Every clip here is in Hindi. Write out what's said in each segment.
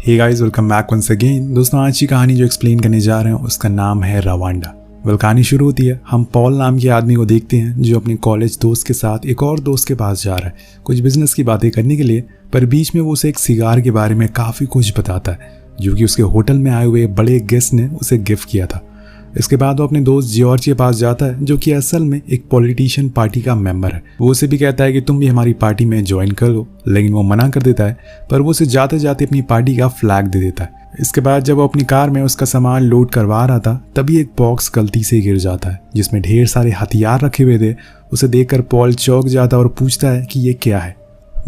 हे guys, welcome back once again. दोस्तों, आज की कहानी जो एक्सप्लेन करने जा रहे हैं उसका नाम है रवांडा। कहानी शुरू होती है, हम पॉल नाम के आदमी को देखते हैं जो अपने कॉलेज दोस्त के साथ एक और दोस्त के पास जा रहा है कुछ बिजनेस की बातें करने के लिए। पर बीच में वो उसे एक सिगार के बारे में काफ़ी कुछ बताता है जो कि उसके होटल में आए हुए बड़े गेस्ट ने उसे गिफ्ट किया था। इसके बाद वो अपने दोस्त जॉर्ज के पास जाता है जो कि असल में एक पॉलिटिशियन पार्टी का मेंबर है। वो उसे भी कहता है कि तुम भी हमारी पार्टी में ज्वाइन कर लो, लेकिन वो मना कर देता है। पर वो उसे जाते जाते अपनी पार्टी का फ्लैग दे देता है। इसके बाद जब वो अपनी कार में उसका सामान लोड करवा रहा था तभी एक बॉक्स गलती से गिर जाता है जिसमें ढेर सारे हथियार रखे हुए थे। उसे देखकर पॉल चौंक जाता है और पूछता है कि ये क्या है।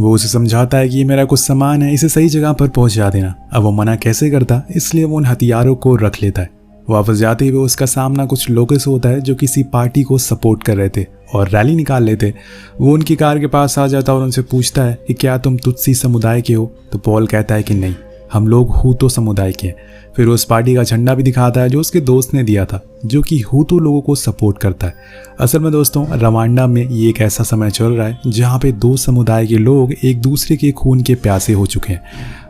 वो उसे समझाता है कि ये मेरा कुछ सामान है, इसे सही जगह पर पहुंचा देना। अब वो मना कैसे करता, इसलिए वो उन हथियारों को रख लेता है। वापस जाते हुए उसका सामना कुछ लोगों से होता है जो किसी पार्टी को सपोर्ट कर रहे थे और रैली निकाल लेते। वो उनकी कार के पास आ जाता है और उनसे पूछता है कि क्या तुम तुत्सी समुदाय के हो। तो पॉल कहता है कि नहीं, हम लोग हूतो समुदाय के हैं। फिर उस पार्टी का झंडा भी दिखाता है जो उसके दोस्त ने दिया था, जो कि हूतो लोगों को सपोर्ट करता है। असल में दोस्तों, रवांडा में ये एक ऐसा समय चल रहा है जहाँ पे दो समुदाय के लोग एक दूसरे के खून के प्यासे हो चुके हैं।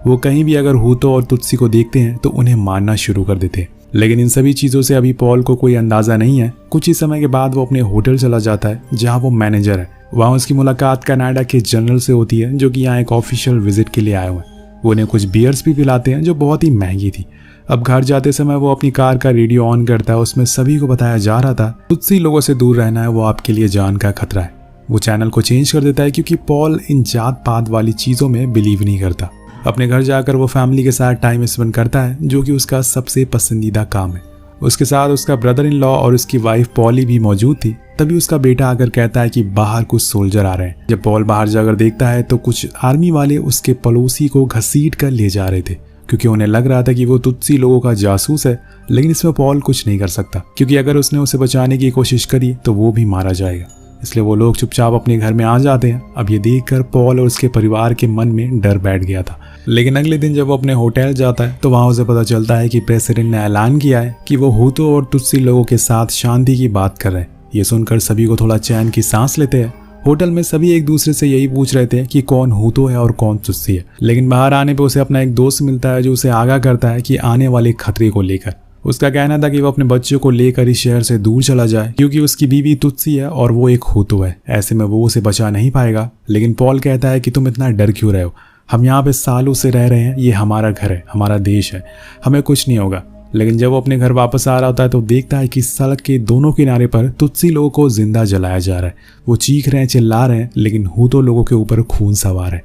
वो कहीं भी अगर हूतो और तुत्सी को देखते हैं तो उन्हें मारना शुरू कर देते हैं। लेकिन इन सभी चीज़ों से अभी पॉल को कोई अंदाज़ा नहीं है। कुछ ही समय के बाद वो अपने होटल चला जाता है जहाँ वो मैनेजर है। वहाँ उसकी मुलाकात कनाडा के जनरल से होती है जो कि यहाँ एक ऑफिशियल विजिट के लिए आए हुए हैं। वो उन्हें कुछ बियर्स भी पिलाते हैं जो बहुत ही महंगी थी। अब घर जाते समय वो अपनी कार का रेडियो ऑन करता है। उसमें सभी को बताया जा रहा था तुत्सी लोगों से दूर रहना है, वो आपके लिए जान का खतरा है। वो चैनल को चेंज कर देता है क्योंकि पॉल इन जात पात वाली चीज़ों में बिलीव नहीं करता। अपने घर जाकर वो फैमिली के साथ टाइम स्पेंड करता है जो कि उसका सबसे पसंदीदा काम है। उसके साथ उसका ब्रदर इन लॉ और उसकी वाइफ पॉली भी मौजूद थी। तभी उसका बेटा आकर कहता है कि बाहर कुछ सोल्जर आ रहे हैं। जब पॉल बाहर जाकर देखता है तो कुछ आर्मी वाले उसके पड़ोसी को घसीट कर ले जा रहे थे क्योंकि उन्हें लग रहा था कि वो तुत्सी लोगों का जासूस है। लेकिन इसमें पॉल कुछ नहीं कर सकता क्योंकि अगर उसने उसे बचाने की कोशिश करी तो वो भी मारा जाएगा। इसलिए वो लोग चुपचाप अपने घर में आ जाते हैं। अब ये देखकर पॉल और उसके परिवार के मन में डर बैठ गया था। लेकिन अगले दिन जब वो अपने होटल जाता है तो वहाँ उसे पता चलता है कि प्रेसिडेंट ने ऐलान किया है कि वो हूतो और तुत्सी लोगों के साथ शांति की बात कर रहे हैं। ये सुनकर सभी को थोड़ा चैन की सांस लेते हैं। होटल में सभी एक दूसरे से यही पूछ रहे थे कि कौन हूतो है और कौन तुत्सी है। लेकिन बाहर आने पर उसे अपना एक दोस्त मिलता है जो उसे आगाह करता है कि आने वाले खतरे को लेकर। उसका कहना था कि वो अपने बच्चों को लेकर इस शहर से दूर चला जाए क्योंकि उसकी बीवी तुत्सी है और वो एक हूतो है। ऐसे में वो उसे बचा नहीं पाएगा। लेकिन पॉल कहता है कि तुम इतना डर क्यों रहे हो, हम यहाँ पे सालों से रह रहे हैं, ये हमारा घर है, हमारा देश है, हमें कुछ नहीं होगा। लेकिन जब वो अपने घर वापस आ रहा होता है तो देखता है कि सड़क के दोनों किनारे पर तुत्सी लोगों को जिंदा जलाया जा रहा है। वो चीख रहे हैं, चिल्ला रहे हैं, लेकिन हूतो लोगों के ऊपर खून सवार है।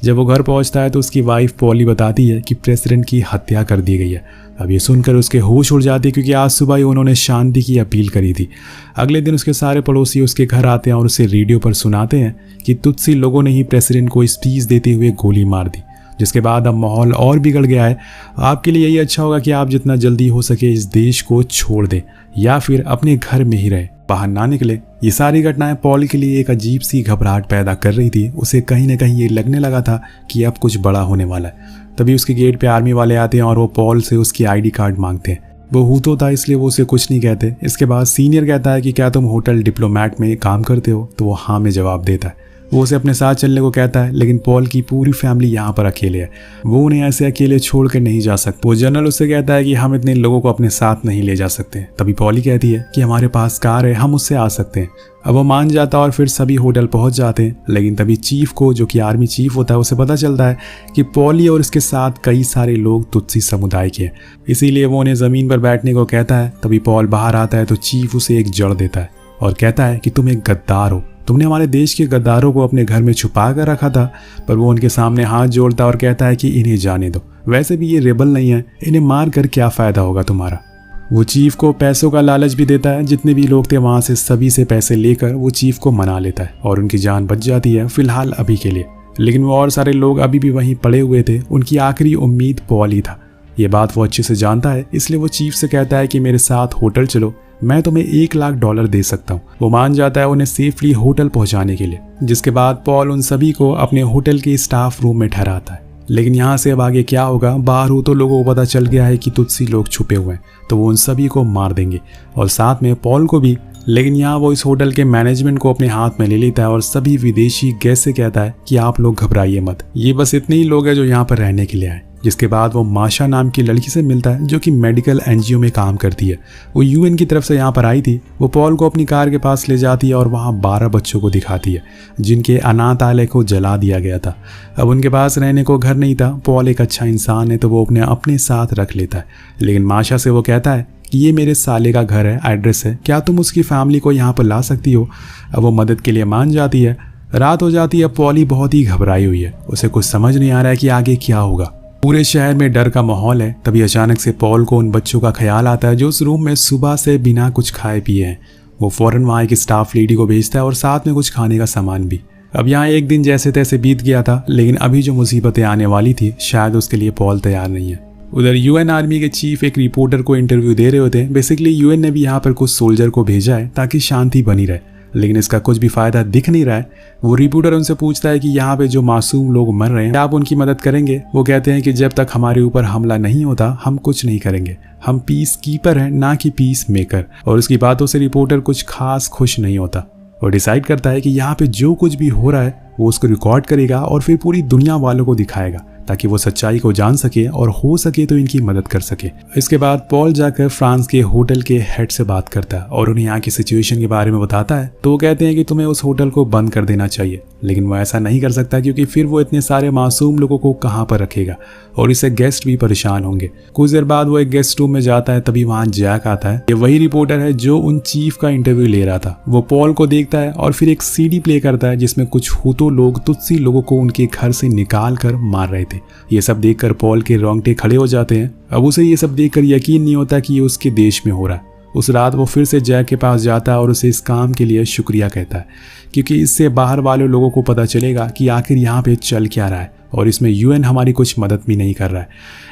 जब वो घर पहुंचता है तो उसकी वाइफ पॉली बताती है कि प्रेसिडेंट की हत्या कर दी गई है। अब ये सुनकर उसके होश उड़ जाते क्योंकि आज सुबह ही उन्होंने शांति की अपील करी थी। अगले दिन उसके सारे पड़ोसी उसके घर आते हैं और उसे रेडियो पर सुनाते हैं कि तुत्सी लोगों ने ही प्रेसिडेंट को स्पीच देते हुए गोली मार दी। जिसके बाद अब माहौल और बिगड़ गया है। आपके लिए यही अच्छा होगा कि आप जितना जल्दी हो सके इस देश को छोड़ दें या फिर अपने घर में ही रहें, बाहर ना निकले। ये सारी घटनाएं पॉल के लिए एक अजीब सी घबराहट पैदा कर रही थी। उसे कहीं ना कहीं ये लगने लगा था कि अब कुछ बड़ा होने वाला है। तभी उसके गेट पे आर्मी वाले आते हैं और वो पॉल से उसकी आईडी कार्ड मांगते हैं। वो हूतो था इसलिए वो उसे कुछ नहीं कहते। इसके बाद सीनियर कहता है कि क्या तुम होटल डिप्लोमेट में काम करते हो, तो वो हाँ में जवाब देता है। वो उसे अपने साथ चलने को कहता है लेकिन पॉल की पूरी फैमिली यहाँ पर अकेले है, वो उन्हें ऐसे अकेले छोड़ कर नहीं जा सकते। वो जनरल उससे कहता है कि हम इतने लोगों को अपने साथ नहीं ले जा सकते। तभी पॉली कहती है कि हमारे पास कार है, हम उससे आ सकते हैं। अब वो मान जाता है और फिर सभी होटल पहुंच जाते हैं। लेकिन तभी चीफ को, जो कि आर्मी चीफ होता है, उसे पता चलता है कि पॉली और इसके साथ कई सारे लोग तुत्सी समुदाय के हैं, इसीलिए वो उन्हें जमीन पर बैठने को कहता है। तभी पॉल बाहर आता है तो चीफ उसे एक जड़ देता है और कहता है कि तुम एक गद्दार हो, तुमने हमारे देश के गद्दारों को अपने घर में छुपा कर रखा था। पर वो उनके सामने हाथ जोड़ता और कहता है कि इन्हें जाने दो, वैसे भी ये रेबल नहीं है, इन्हें मार कर क्या फ़ायदा होगा तुम्हारा। वो चीफ को पैसों का लालच भी देता है। जितने भी लोग थे वहाँ से सभी से पैसे लेकर वो चीफ को मना लेता है और उनकी जान बच जाती है फिलहाल अभी के लिए। लेकिन वो और सारे लोग अभी भी वहीं पड़े हुए थे। उनकी आखिरी उम्मीद पॉल ही था। ये बात वो अच्छे से जानता है, इसलिए वो चीफ से कहता है कि मेरे साथ होटल चलो, मैं तुम्हें $1,00,000 दे सकता हूँ। वो मान जाता है उन्हें सेफली होटल पहुँचाने के लिए। जिसके बाद पॉल उन सभी को अपने होटल के स्टाफ रूम में ठहराता है। लेकिन यहाँ से अब आगे क्या होगा, बाहर हो तो लोगों को पता चल गया है कि तुत्सी लोग छुपे हुए हैं, तो वो उन सभी को मार देंगे और साथ में पॉल को भी। लेकिन यहाँ वो इस होटल के मैनेजमेंट को अपने हाथ में ले लेता है और सभी विदेशी गेस्ट से कहता है कि आप लोग घबराइए मत, ये बस इतने ही लोग हैं जो यहाँ पर रहने के लिए आए। जिसके बाद वो माशा नाम की लड़की से मिलता है जो कि मेडिकल एनजीओ में काम करती है। वो यूएन की तरफ से यहाँ पर आई थी। वो पॉल को अपनी कार के पास ले जाती है और वहाँ 12 बच्चों को दिखाती है जिनके अनाथालय को जला दिया गया था। अब उनके पास रहने को घर नहीं था। पॉल एक अच्छा इंसान है तो वो अपने साथ रख लेता है, लेकिन माशा से वो कहता है कि ये मेरे साले का घर है, एड्रेस है, क्या तुम उसकी फैमिली को यहाँ पर ला सकती हो। अब वो मदद के लिए मान जाती है। रात हो जाती है। पॉली बहुत ही घबराई हुई है, उसे कुछ समझ नहीं आ रहा है कि आगे क्या होगा। पूरे शहर में डर का माहौल है। तभी अचानक से पॉल को उन बच्चों का ख्याल आता है जो उस रूम में सुबह से बिना कुछ खाए पिए हैं। वो फौरन वहाँ एक स्टाफ लेडी को भेजता है और साथ में कुछ खाने का सामान भी। अब यहाँ एक दिन जैसे तैसे बीत गया था, लेकिन अभी जो मुसीबतें आने वाली थी शायद उसके लिए पॉल तैयार नहीं है। उधर यूएन आर्मी के चीफ एक रिपोर्टर को इंटरव्यू दे रहे होते हैं। बेसिकली यूएन ने भी यहाँ पर कुछ सोल्जर को भेजा है ताकि शांति बनी रहे, लेकिन इसका कुछ भी फायदा दिख नहीं रहा है। वो रिपोर्टर उनसे पूछता है कि यहाँ पे जो मासूम लोग मर रहे हैं क्या आप उनकी मदद करेंगे। वो कहते हैं कि जब तक हमारे ऊपर हमला नहीं होता हम कुछ नहीं करेंगे, हम पीस कीपर हैं ना कि पीस मेकर। और उसकी बातों से रिपोर्टर कुछ खास खुश नहीं होता और डिसाइड करता है कि यहाँ पे जो कुछ भी हो रहा है वो उसको रिकॉर्ड करेगा और फिर पूरी दुनिया वालों को दिखाएगा ताकि वो सच्चाई को जान सके और हो सके तो इनकी मदद कर सके। इसके बाद पॉल जाकर फ्रांस के होटल के हेड से बात करता है और उन्हें यहाँ की सिचुएशन के बारे में बताता है। तो वो कहते हैं कि तुम्हें उस होटल को बंद कर देना चाहिए, लेकिन वो ऐसा नहीं कर सकता क्योंकि फिर वो इतने सारे मासूम लोगों को कहाँ पर रखेगा और इससे गेस्ट भी परेशान होंगे। कुछ देर बाद वो एक गेस्ट रूम में जाता है। तभी वहाँ जैक आता है। ये वही रिपोर्टर है जो उन चीफ का इंटरव्यू ले रहा था। वो पॉल को देखता है और फिर एक सीडी प्ले करता है जिसमें कुछ हुतो लोग तुत्सी लोगों को उनके घर से निकाल कर मार रहे थे। ये सब देखकर पॉल के रोंगटे खड़े हो जाते हैं। अब उसे ये सब देखकर यकीन नहीं होता कि ये उसके देश में हो रहा है। उस रात वो फिर से जैक के पास जाता है और उसे इस काम के लिए शुक्रिया कहता है क्योंकि इससे बाहर वाले लोगों को पता चलेगा कि आखिर यहाँ पे चल क्या रहा है और इसमें यूएन हमारी कुछ मदद भी नहीं कर रहा है।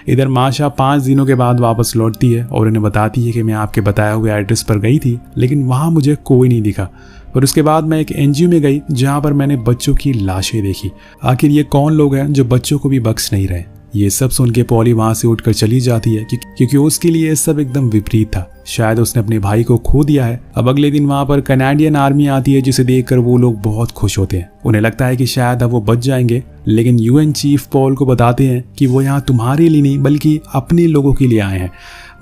इधर माशा 5 दिनों के बाद वापस लौटती है और उन्हें बताती है कि मैं आपके बताए हुए एड्रेस पर गई थी, लेकिन वहाँ मुझे कोई नहीं दिखा। और उसके बाद मैं एक एनजीओ में गई जहाँ पर मैंने बच्चों की लाशें देखी। आखिर ये कौन लोग हैं जो बच्चों को भी बख्श नहीं रहे। ये सब सुन के पॉली वहां से उठकर चली जाती है क्योंकि उसके लिए ये सब एकदम विपरीत था। शायद उसने अपने भाई को खो दिया है। अब अगले दिन वहां पर कनाडियन आर्मी आती है जिसे देखकर वो लोग बहुत खुश होते हैं। उन्हें लगता है कि शायद अब वो बच जाएंगे, लेकिन यूएन चीफ पॉल को बताते हैं कि वो यहाँ तुम्हारे लिए नहीं बल्कि अपने लोगों के लिए आए हैं,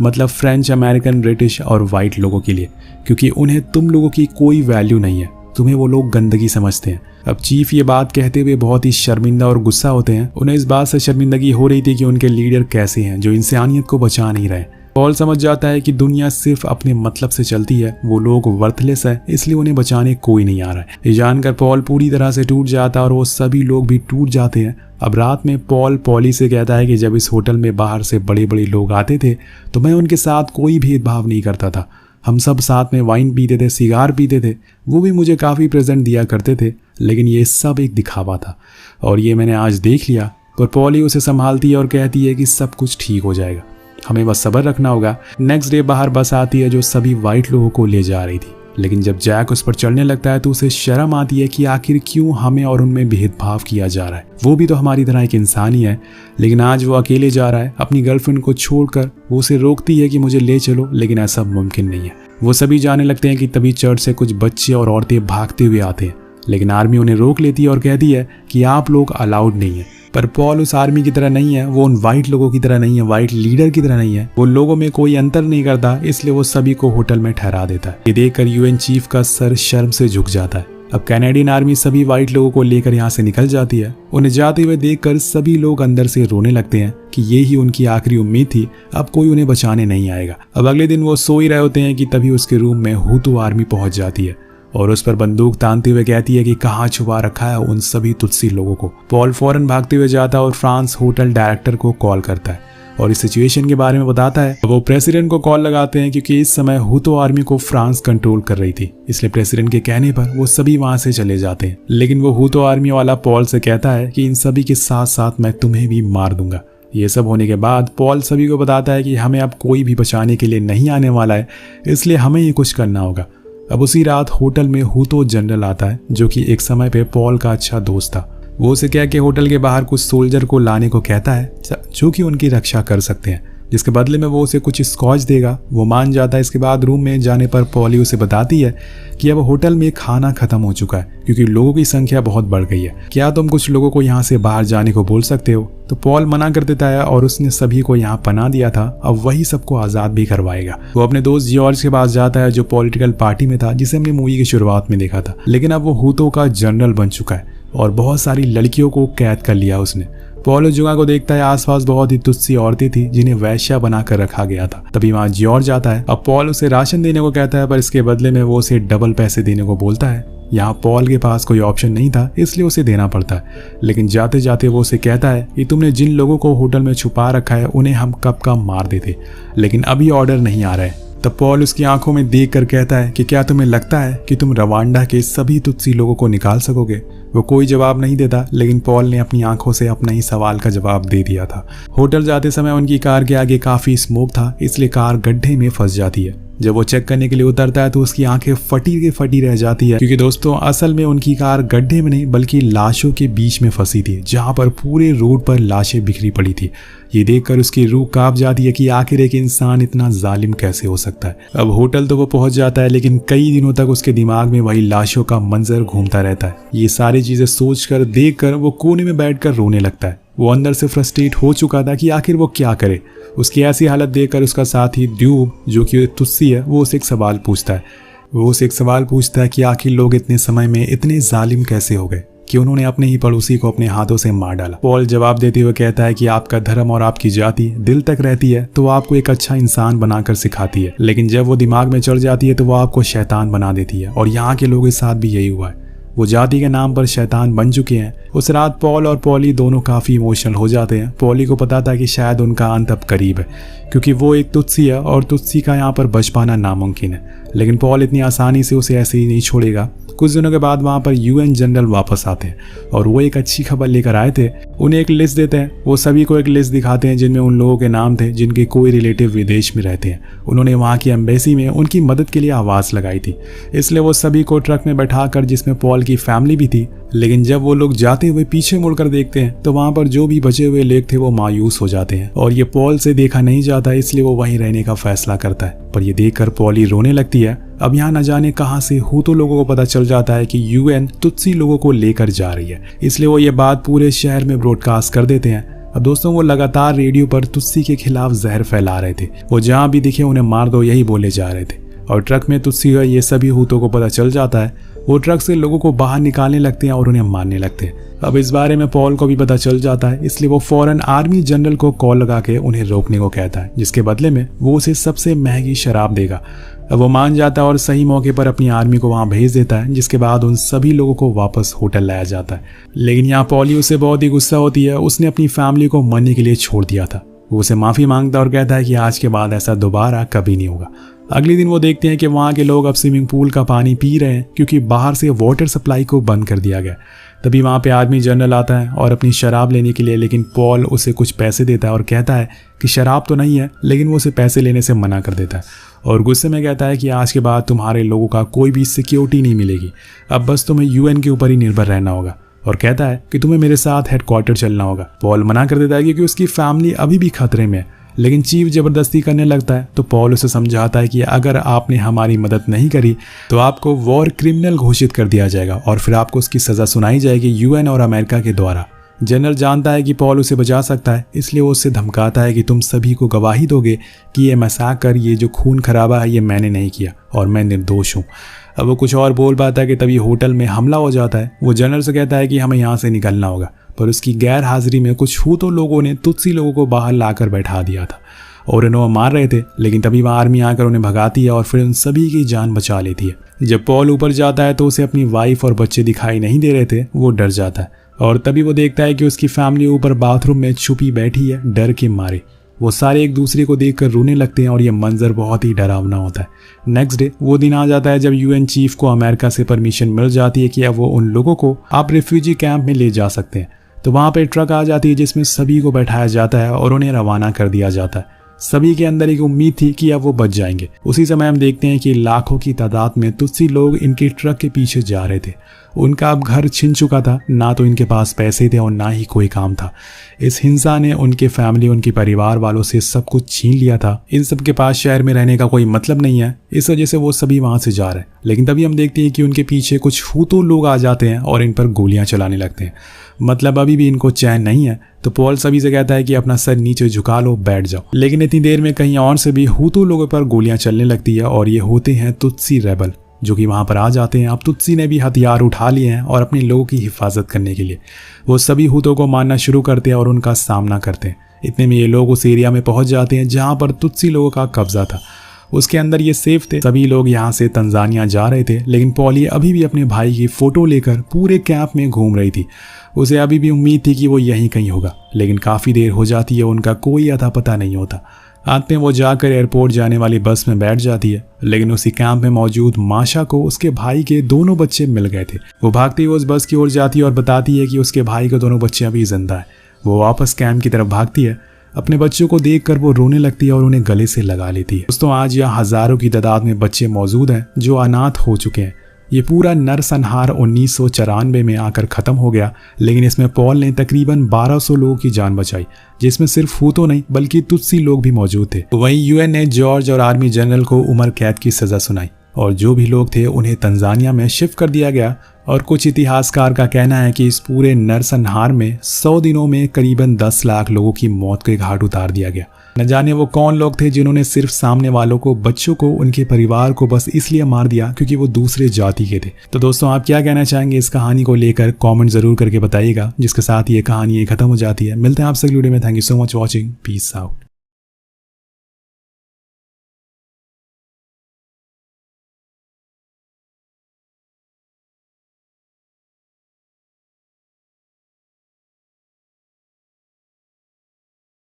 मतलब फ्रेंच, अमेरिकन, ब्रिटिश और वाइट लोगों के लिए, क्योंकि उन्हें तुम लोगों की कोई वैल्यू नहीं है। तुम्हें वो लोग गंदगी समझते हैं। अब चीफ ये बात कहते हुए बहुत ही शर्मिंदा और गुस्सा होते हैं। उन्हें इस बात से शर्मिंदगी हो रही थी कि उनके लीडर कैसे हैं जो इंसानियत को बचा नहीं रहे। पॉल समझ जाता है कि दुनिया सिर्फ अपने मतलब से चलती है, वो लोग वर्थलेस है, इसलिए उन्हें बचाने कोई नहीं आ रहा है। ये जानकर पॉल पूरी तरह से टूट जाता है और वो सभी लोग भी टूट जाते हैं। अब रात में पॉल पॉली से कहता है कि जब इस होटल में बाहर से बड़े बड़े लोग आते थे तो मैं उनके साथ कोई भेदभाव नहीं करता था। हम सब साथ में वाइन पीते थे, सिगार पीते थे, वो भी मुझे काफ़ी प्रेजेंट दिया करते थे, लेकिन ये सब एक दिखावा था और ये मैंने आज देख लिया। पर पॉली उसे संभालती है और कहती है कि सब कुछ ठीक हो जाएगा, हमें बस सब्र रखना होगा। नेक्स्ट डे बाहर बस आती है जो सभी वाइट लोगों को ले जा रही थी, लेकिन जब जैक उस पर चढ़ने लगता है तो उसे शर्म आती है कि आखिर क्यों हमें और उनमें भेदभाव किया जा रहा है। वो भी तो हमारी तरह एक इंसान ही है। लेकिन आज वो अकेले जा रहा है अपनी गर्लफ्रेंड को छोड़कर। वो उसे रोकती है कि मुझे ले चलो, लेकिन ऐसा मुमकिन नहीं है। वो सभी जाने लगते हैं कि तभी चर्च से कुछ बच्चे और औरतें भागते हुए आते हैं, लेकिन आर्मी उन्हें रोक लेती है और कहती है कि आप लोग अलाउड नहीं है। पर पॉल उस आर्मी की तरह नहीं है, वो उन वाइट लोगों की तरह नहीं है, वाइट लीडर की तरह नहीं है। वो लोगों में कोई अंतर नहीं करता, इसलिए वो सभी को होटल में ठहरा देता है। ये देखकर यूएन चीफ का सर शर्म से झुक जाता है। अब कैनेडियन आर्मी सभी वाइट लोगों को लेकर यहाँ से निकल जाती है। उन्हें जाते हुए देखकर सभी लोग अंदर से रोने लगते हैं कि ये ही उनकी आखिरी उम्मीद थी, अब कोई उन्हें बचाने नहीं आएगा। अब अगले दिन वो सो ही रहे होते हैं कि तभी उसके रूम में हुतू आर्मी पहुंच जाती है और उस पर बंदूक तानते हुए कहती है कि कहाँ छुपा रखा है उन सभी तुत्सी लोगों को। पॉल फौरन भागते हुए जाता है और फ्रांस होटल डायरेक्टर को कॉल करता है और इस सिचुएशन के बारे में बताता है। वो प्रेसिडेंट को कॉल लगाते हैं क्योंकि इस समय हुतो आर्मी को फ्रांस कंट्रोल कर रही थी, इसलिए प्रेसिडेंट के कहने पर वो सभी वहां से चले जाते हैं। लेकिन वो हुतो आर्मी वाला पॉल से कहता है कि इन सभी के साथ साथ मैं तुम्हें भी मार दूंगा। ये सब होने के बाद पॉल सभी को बताता है कि हमें अब कोई भी बचाने के लिए नहीं आने वाला है, इसलिए हमें ये कुछ करना होगा। अब उसी रात होटल में हुतो जनरल आता है जो कि एक समय पे पॉल का अच्छा दोस्त था। वो उसे कह के होटल के बाहर कुछ सोल्जर को लाने को कहता है जो कि उनकी रक्षा कर सकते हैं। जिसके बदले में वो उसे कुछ स्कॉच देगा। वो मान जाता है। इसके बाद रूम में जाने पर पॉली उसे बताती है कि अब होटल में खाना खत्म हो चुका है क्योंकि लोगों की संख्या बहुत बढ़ गई है। क्या तुम कुछ लोगों को यहाँ से बाहर जाने को बोल सकते हो? तो पॉल मना कर देता है और उसने सभी को यहाँ पनाह दिया था, अब वही सबको आज़ाद भी करवाएगा। वो अपने दोस्त जॉर्ज के पास जाता है जो पॉलिटिकल पार्टी में था, जिसे हमने मूवी की शुरुआत में देखा था, लेकिन अब वो हूतों का जनरल बन चुका है और बहुत सारी लड़कियों को कैद कर लिया उसने। पॉल उस जगह को देखता है, आसपास बहुत ही तुच्छ औरतें थी जिन्हें वैश्या बनाकर रखा गया था। तभी वहाँ जॉर्ज आता है। अब पॉल उसे राशन देने को कहता है, पर इसके बदले में वो उसे डबल पैसे देने को बोलता है। यहाँ पॉल के पास कोई ऑप्शन नहीं था, इसलिए उसे देना पड़ता है। लेकिन जाते जाते वो उसे कहता है कि तुमने जिन लोगों को होटल में छुपा रखा है उन्हें हम कब का मार देते, लेकिन अभी ऑर्डर नहीं आ रहा है। तब पॉल उसकी आंखों में देख कर कहता है कि क्या तुम्हें लगता है कि तुम रवांडा के सभी तुत्सी लोगों को निकाल सकोगे? वो कोई जवाब नहीं देता, लेकिन पॉल ने अपनी आंखों से अपना ही सवाल का जवाब दे दिया था। होटल जाते समय उनकी कार के आगे काफी स्मोक था, इसलिए कार गड्ढे में फंस जाती है। जब वो चेक करने के लिए उतरता है तो उसकी आंखें फटी के फटी रह जाती है, क्योंकि दोस्तों असल में उनकी कार गड्ढे में नहीं बल्कि लाशों के बीच में फंसी थी, जहां पर पूरे रोड पर लाशें बिखरी पड़ी थी। ये देखकर उसकी रूह कांप जाती है कि आखिर एक इंसान इतना जालिम कैसे हो सकता है। अब होटल तो वो पहुंच जाता है, लेकिन कई दिनों तक उसके दिमाग में वही लाशों का मंजर घूमता रहता है। ये सारी चीजें सोचकर देखकर वो कोने में बैठकर रोने लगता है। वो अंदर से फ्रस्ट्रेट हो चुका था कि आखिर वो क्या करे। उसकी ऐसी हालत देखकर उसका साथी ड्यूब, जो कि तुस्सी है, वो उसे एक सवाल पूछता है कि आखिर लोग इतने समय में इतने जालिम कैसे हो गए कि उन्होंने अपने ही पड़ोसी को अपने हाथों से मार डाला। पॉल जवाब देते हुए कहता है कि आपका धर्म और आपकी जाति दिल तक रहती है तो वो आपको एक अच्छा इंसान बनाकर सिखाती है, लेकिन जब वो दिमाग में चढ़ जाती है तो वो आपको शैतान बना देती है। और यहाँ के लोगों के साथ भी यही हुआ है। वो जाति के नाम पर शैतान बन चुके हैं। उस रात पॉल और पॉली दोनों काफी इमोशनल हो जाते हैं। पॉली को पता था कि शायद उनका अंत अब करीब है, क्योंकि वो एक तुत्सी है और तुत्सी का यहाँ पर बच पाना नामुमकिन है। लेकिन पॉल इतनी आसानी से उसे ऐसे ही नहीं छोड़ेगा। कुछ दिनों के बाद वहाँ पर UN जनरल वापस आते हैं और वो एक अच्छी खबर लेकर आए थे। उन्हें एक लिस्ट देते हैं। वो सभी को एक लिस्ट दिखाते हैं जिनमें उन लोगों के नाम थे जिनके कोई रिलेटिव विदेश में रहते हैं। उन्होंने वहाँ की एम्बेसी में उनकी मदद के लिए आवाज़ लगाई थी, इसलिए वो सभी को ट्रक में बैठाकर, जिसमें पॉल की फैमिली भी थी, लेकिन जब वो लोग जाते हुए पीछे मुड़कर देखते हैं तो वहाँ पर जो भी बचे हुए लोग थे वो मायूस हो जाते हैं और ये पॉल से देखा नहीं जाता, इसलिए वो वहीं रहने का फैसला करता है। पर ये देखकर पॉली रोने लगती है। अब यहाँ न जाने कहां से हूतो लोगों को पता चल जाता है कि UN तुत्सी लोगों को लेकर जा रही है, इसलिए वो ये बात पूरे शहर में ब्रॉडकास्ट कर देते हैं। अब दोस्तों वो लगातार रेडियो पर तुत्सी के खिलाफ जहर फैला रहे थे। वो जहां भी दिखे उन्हें मार दो, यही बोले जा रहे थे। और ट्रक में तुत्सी है, ये सभी हूतों को पता चल जाता है। वो ट्रक से लोगों को बाहर निकालने लगते हैं और उन्हें मारने लगते हैं। अब इस बारे में पॉल को भी पता चल जाता है, इसलिए वो फौरन आर्मी जनरल को कॉल लगा के उन्हें रोकने को कहता है, जिसके बदले में वो उसे सबसे महंगी शराब देगा। अब वो मान जाता है और सही मौके पर अपनी आर्मी को वहां भेज देता है, जिसके बाद उन सभी लोगों को वापस होटल लाया जाता है। लेकिन यहाँ पॉली उसे बहुत ही गुस्सा होती है। उसने अपनी फैमिली को मरने के लिए छोड़ दिया था। वो उसे माफी मांगता है और कहता है कि आज के बाद ऐसा दोबारा कभी नहीं होगा। अगले दिन वो देखते हैं कि वहाँ के लोग अब स्विमिंग पूल का पानी पी रहे हैं, क्योंकि बाहर से वाटर सप्लाई को बंद कर दिया गया। तभी वहाँ पे आर्मी जनरल आता है और अपनी शराब लेने के लिए, लेकिन पॉल उसे कुछ पैसे देता है और कहता है कि शराब तो नहीं है, लेकिन वो उसे पैसे लेने से मना कर देता है और गुस्से में कहता है कि आज के बाद तुम्हारे लोगों का कोई भी सिक्योरिटी नहीं मिलेगी, अब बस तुम्हें UN के ऊपर ही निर्भर रहना होगा। और कहता है कि तुम्हें मेरे साथ हेडक्वार्टर चलना होगा। पॉल मना कर देता है क्योंकि उसकी फैमिली अभी भी खतरे में है, लेकिन चीफ जबरदस्ती करने लगता है। तो पॉल उसे समझाता है कि अगर आपने हमारी मदद नहीं करी तो आपको वॉर क्रिमिनल घोषित कर दिया जाएगा और फिर आपको उसकी सजा सुनाई जाएगी UN और अमेरिका के द्वारा। जनरल जानता है कि पॉल उसे बचा सकता है, इसलिए वो उससे धमकाता है कि तुम सभी को गवाही दोगे कि ये मैसाकर, ये जो खून खराबा है, ये मैंने नहीं किया और मैं निर्दोष हूँ। अब वो कुछ और बोल पाता है कि तभी होटल में हमला हो जाता है। वो जनरल से कहता है कि हमें यहाँ से निकलना होगा, पर उसकी गैर हाजिरी में कुछ हूतो लोगों ने तुत्सी लोगों को बाहर लाकर बैठा दिया था और इन्हें मार रहे थे, लेकिन तभी वहाँ आर्मी आकर उन्हें भगाती है और फिर उन सभी की जान बचा लेती है। जब पॉल ऊपर जाता है तो उसे अपनी वाइफ और बच्चे दिखाई नहीं दे रहे थे। वो डर जाता है और तभी वो देखता है कि उसकी फैमिली ऊपर बाथरूम में छुपी बैठी है डर के मारे। वो सारे एक दूसरे को देखकर रोने लगते हैं और ये मंजर बहुत ही डरावना होता है। नेक्स्ट डे वो दिन आ जाता है जब UN चीफ को अमेरिका से परमिशन मिल जाती है कि अब वो उन लोगों को आप रिफ्यूजी कैंप में ले जा सकते हैं। तो वहाँ पे ट्रक आ जाती है जिसमें सभी को बैठाया जाता है और उन्हें रवाना कर दिया जाता है। सभी के अंदर एक उम्मीद थी कि अब वो बच जाएंगे। उसी समय हम देखते हैं कि लाखों की तादाद में तुत्सी लोग इनके ट्रक के पीछे जा रहे थे। उनका अब घर छिन चुका था, ना तो इनके पास पैसे थे और ना ही कोई काम था। इस हिंसा ने उनके फैमिली, उनके परिवार वालों से सब कुछ छीन लिया था। इन सब के पास शहर में रहने का कोई मतलब नहीं है, इस वजह से वो सभी वहां से जा रहे हैं। लेकिन तभी हम देखते हैं कि उनके पीछे कुछ हुतू लोग आ जाते हैं और इन पर गोलियां चलाने लगते हैं। मतलब अभी भी इनको चैन नहीं है। तो पॉल सभी से कहता है कि अपना सर नीचे झुका लो, बैठ जाओ। लेकिन इतनी देर में कहीं और से भी हुतू लोगों पर गोलियां चलने लगती है और ये होते हैं तुत्सी रेबल, जो कि वहां पर आ जाते हैं। अब तुत्सी ने भी हथियार उठा लिए हैं और अपने लोगों की हिफाजत करने के लिए वो सभी हुतों को मारना शुरू करते हैं और उनका सामना करते हैं। इतने में ये लोग उस एरिया में पहुंच जाते हैं जहां पर तुत्सी लोगों का कब्जा था। उसके अंदर ये सेफ थे। सभी लोग यहाँ से तंजानिया जा रहे थे, लेकिन पॉली अभी भी अपने भाई की फोटो लेकर पूरे कैंप में घूम रही थी। उसे अभी भी उम्मीद थी कि वो यहीं कहीं होगा, लेकिन काफ़ी देर हो जाती है, उनका कोई अता पता नहीं होता। अंत में वो जाकर एयरपोर्ट जाने वाली बस में बैठ जाती है, लेकिन उसी कैंप में मौजूद माशा को उसके भाई के दोनों बच्चे मिल गए थे। वो भागती हुई उस बस की ओर जाती है और बताती है कि उसके भाई के दोनों बच्चे अभी जिंदा हैं। वो वापस कैंप की तरफ भागती है। अपने बच्चों को देखकर वो रोने लगती है और उन्हें गले से लगा लेती है। दोस्तों, आज यहाँ हजारों की तादाद में बच्चे मौजूद हैं जो अनाथ हो चुके हैं। ये पूरा नरसंहार 1994 में आकर ख़त्म हो गया, लेकिन इसमें पॉल ने तकरीबन 1200 लोगों की जान बचाई, जिसमें सिर्फ हुतो नहीं बल्कि तुत्सी लोग भी मौजूद थे। वहीं यूएन ने जॉर्ज और आर्मी जनरल को उम्र कैद की सज़ा सुनाई और जो भी लोग थे उन्हें तंजानिया में शिफ्ट कर दिया गया। और कुछ इतिहासकार का कहना है कि इस पूरे नरसंहार में 100 दिनों में करीबन 10 लाख लोगों की मौत के घाट उतार दिया गया। न जाने वो कौन लोग थे जिन्होंने सिर्फ सामने वालों को, बच्चों को, उनके परिवार को बस इसलिए मार दिया क्योंकि वो दूसरे जाति के थे। तो दोस्तों, आप क्या कहना चाहेंगे इस कहानी को लेकर? कमेंट जरूर करके बताइएगा, जिसके साथ ये कहानी खत्म हो जाती है। मिलते हैं आपसे अगली वीडियो में। Thank you so much watching. Peace out.